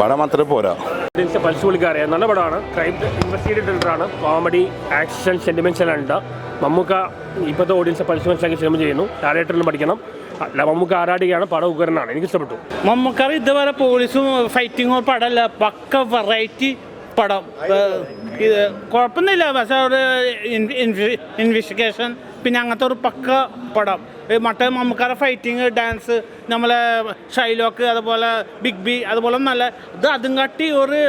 പടം അത്ര പോരാ. പൾസ് പുള്ളിക്കാരെ നല്ല പടമാണ്. ക്രൈം ഇൻവെസ്റ്റിഗേറ്റീവ് ത്രില്ലറാണ്. കോമഡി, ആക്ഷൻ, സെന്റിമെന്റ്സ് എല്ലാം ഉണ്ട്. മമ്മൂക്ക ഇപ്പോഴത്തെ ഓഡിയൻസ് പൾസ് മനസ്സിലാക്കി സിനിമ ചെയ്യുന്നു. ഡയറക്ടറിലും പഠിക്കണം. മമ്മൂക്ക ആരാടിയാണ്. പടം ഉഗ്രനാണ്. എനിക്ക് ഇഷ്ടപ്പെട്ടു. മമ്മൂക്കാർ ഇതുവരെ പോലീസും ഫൈറ്റിങ്ങോ പടമല്ല, പക്ക വെറൈറ്റി പടം. ഇത് കുഴപ്പമൊന്നുമില്ല, പക്ഷേ ഒരു ഇൻവെസ്റ്റിഗേഷൻ പിന്നെ അങ്ങനത്തെ ഒരു പക്ക പടം. മറ്റേ മമ്മൂക്കാരുടെ ഫൈറ്റിങ്, ഡാൻസ്, നമ്മളെ ഷൈലോക്ക്, അതുപോലെ ബിഗ് ബി, അതുപോലെ നല്ല ഇത് അതും കാട്ടി ഒരു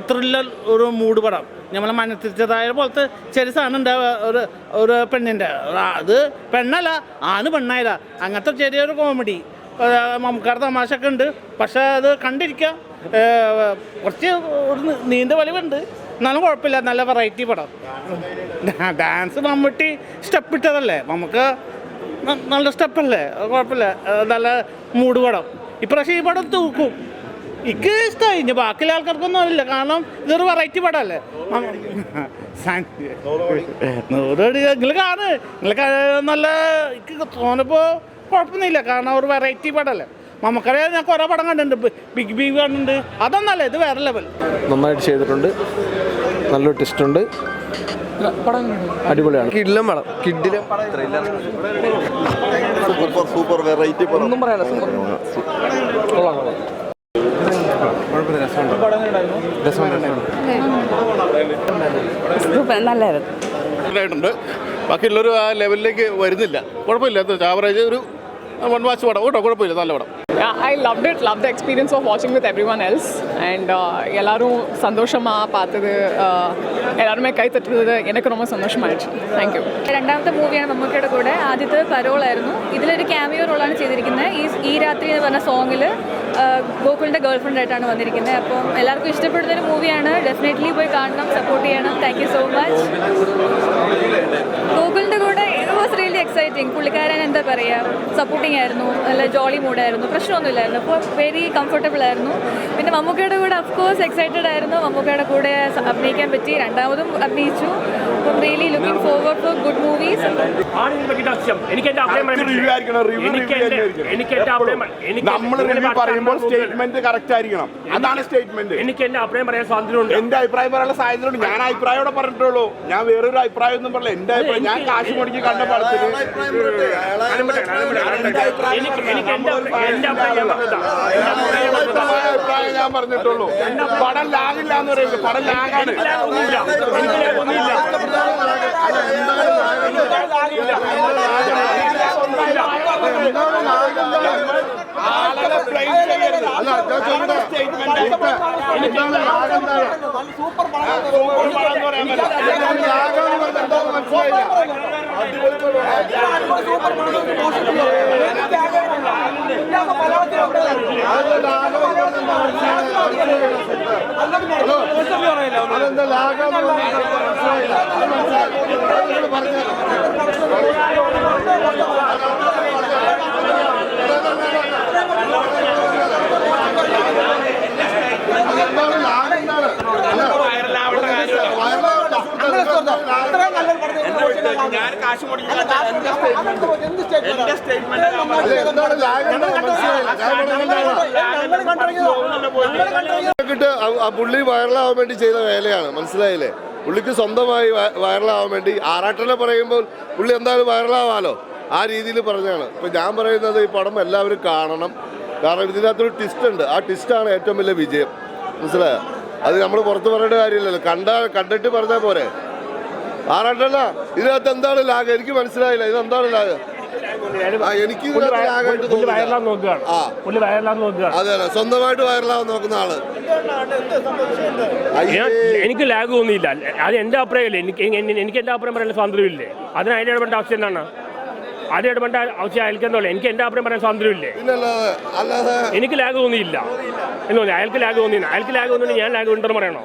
ത്രില്ലർ, ഒരു മൂഡ് പടം. നമ്മളെ മനസ്സിലായ പോലത്തെ ചെറിയ സാധനം ഉണ്ട് ഒരു പെണ്ണിൻ്റെ. അത് പെണ്ണല്ല, ആണ് പെണ്ണായില്ല. അങ്ങനത്തെ ചെറിയൊരു കോമഡി, മമ്മൂക്കാരുടെ തമാശയൊക്കെ ഉണ്ട്. പക്ഷേ അത് കണ്ടിരിക്കാം. കുറച്ച് ഒരു നീണ്ട വലിവുണ്ട്, എന്നാലും കുഴപ്പമില്ല. നല്ല വെറൈറ്റി പടം. ഡാൻസ് മമ്മൂട്ടി സ്റ്റെപ്പ് ഇട്ടതല്ലേ, നമുക്ക് നല്ല സ്റ്റെപ്പല്ലേ, കുഴപ്പമില്ല. നല്ല മൂഡ് പടം. ഇപ്രാവശ്യം ഈ പടം തൂക്കും. എനിക്ക് ഇഷ്ടമായി. ഇനി ബാക്കിയുള്ള ആൾക്കാർക്കൊന്നും അറിയില്ല, കാരണം ഇതൊരു വെറൈറ്റി പടമല്ലേ. നിങ്ങൾ കാണ്, നിങ്ങൾ നല്ല തോന്നിപ്പോൾ കുഴപ്പമൊന്നുമില്ല, കാരണം ഒരു വെറൈറ്റി പടമല്ലേ. മമ്മൂക്കരെ ഞാൻ കുറേ പടം കണ്ടിട്ടുണ്ട്, ബിഗ് ബി കണ്ടിട്ടുണ്ട്. അതൊന്നല്ല, ഇത് വേറെ ലെവൽ. നന്നായിട്ട് ചെയ്തിട്ടുണ്ട്, നല്ലൊരു ടെസ്റ്റ് ഉണ്ട്, അടിപൊളിയാണ്. കിഡിലും പടം, കിഡിലും സൂപ്പർ വെറൈറ്റി പടം. ഒന്നും പറയാനില്ല, നല്ലായിട്ടുണ്ട്. ബാക്കിയുള്ളൊരു ആ ലെവലിലേക്ക് വരുന്നില്ല. കുഴപ്പമില്ല, ആവറേജ് ഒരു 1 വാച്ച് പടം കേട്ടോ, കുഴപ്പമില്ല, നല്ല പടം. I loved it, loved the experience of watching with everyone else. And எல்லாரும் சந்தோஷமா பார்த்தது, எல்லாருமே கை தட்டுறது எனக்கு ரொம்ப സന്തോഷമായിട്ട്. Thank you. രണ്ടാമത്തെ മൂവിയാണ് മമ്മൂക്കയുടെ കൂടെ. ആദ്യത്തെ പരോളായിരുന്നു. ഇതിലൊരു ക്യാമിയോ റോളാണ് ചെയ്തിരിക്കുന്നത്. ഈ രാത്രി എന്ന് പറഞ്ഞ സോങ്ങിൽ ഗോകുലിൻ്റെ ഗേൾ ഫ്രണ്ട് ആയിട്ടാണ് വന്നിരിക്കുന്നത്. അപ്പം എല്ലാവർക്കും ഇഷ്ടപ്പെടുന്നൊരു മൂവിയാണ്. ഡെഫിനറ്റ്ലി പോയി കാണണം, സപ്പോർട്ട് ചെയ്യണം. Thank you so much. ഗോകുലിൻ്റെ കൂടെ ഇറ്റ് വാസ് റിയലി എക്സൈറ്റിംഗ്. പുള്ളിക്കാരൻ എന്താ പറയുക, സപ്പോർട്ടിംഗ് ആയിരുന്നു, നല്ല ജോളി മൂഡായിരുന്നു, പ്രശ്നമൊന്നുമില്ലായിരുന്നു. അപ്പോൾ വെരി കംഫർട്ടബിൾ ആയിരുന്നു. പിന്നെ മമ്മൂക്കയുടെ കൂടെ അഫ്കോഴ്സ് എക്സൈറ്റഡ് ആയിരുന്നു. മമ്മൂക്കയുടെ കൂടെ അഭിനയിക്കാൻ പറ്റി, രണ്ടാമതും അഭിനയിച്ചു. അപ്പം really looking forward for good movies. Statement correct ആയിരിക്കണം, അതാണ് സ്റ്റേറ്റ്മെന്റ്. എനിക്ക് എന്റെ അഭിപ്രായം പറയാൻ സ്വാതന്ത്ര്യമുണ്ട്. എന്റെ അഭിപ്രായം പറയാനുള്ള സാധ്യതയുണ്ട്. ഞാൻ അഭിപ്രായം പറഞ്ഞിട്ടുള്ളൂ, ഞാൻ വേറൊരു അഭിപ്രായം ഒന്നും പറഞ്ഞില്ല. എന്റെ അഭിപ്രായം, ഞാൻ കാശ് മുടക്കി കണ്ട പടത്തിന് അഭിപ്രായം ഞാൻ പറഞ്ഞിട്ടുള്ളൂ. പടം ലാഗില്ല എന്ന് പറയുന്നത്, പടം ലാഗാണ്. ഞാൻ കാശ് പുള്ളി വൈറലാവാൻ വേണ്ടി ചെയ്ത വേലയാണ്, മനസ്സിലായില്ലേ? പുള്ളിക്ക് സ്വന്തമായി വൈറലാവാൻ വേണ്ടി. ആറാട്ടനെ പറയുമ്പോൾ പുള്ളി എന്തായാലും വൈറലാവാലോ, ആ രീതിയിൽ പറഞ്ഞാണ്. ഇപ്പം ഞാൻ പറയുന്നത് ഈ പടം എല്ലാവരും കാണണം. കാരണം ഇതിനകത്തൊരു ട്വിസ്റ്റ് ഉണ്ട്, ആ ട്വിസ്റ്റാണ് ഏറ്റവും വലിയ വിജയം, മനസ്സിലായോ? അത് നമ്മൾ പുറത്ത് പറയേണ്ട കാര്യമില്ലല്ലോ, കണ്ടിട്ട് പറഞ്ഞാൽ പോരെ. ആറാട്ടല്ല, ഇതിനകത്ത് എന്താണ് ലാഗ്? എനിക്ക് മനസ്സിലായില്ല, ഇതെന്താണ് ലാഗ്? എനിക്ക് അതെ, സ്വന്തമായിട്ട് വൈറലാവാൻ നോക്കുന്ന ആള്. എനിക്ക് ലാഗ് തോന്നിയില്ല. അത് എന്റെ അഭിപ്രായമല്ലേ. എനിക്ക് എന്റെ അഭിപ്രായം പറയാൻ സ്വാതന്ത്ര്യമില്ലേ? അതിന് അതിന്റെ ഇടപെട്ട ആവശ്യം എന്താണ്? അത് ഇടപെട്ട ആവശ്യം അയൽക്കെന്നല്ലേ? എനിക്ക് എന്റെ അഭിപ്രായം പറയാൻ സ്വാതന്ത്ര്യമില്ലേ? അല്ലാതെ എനിക്ക് ലാഗ് തോന്നിയില്ല എന്ന് തോന്നി. അയാൾക്ക് ലാഗ് തോന്നിയില്ല. അയാൾക്ക് ലാഗ് തോന്നി, ഞാൻ ലാഗ് ഉണ്ടെന്ന് പറയണോ?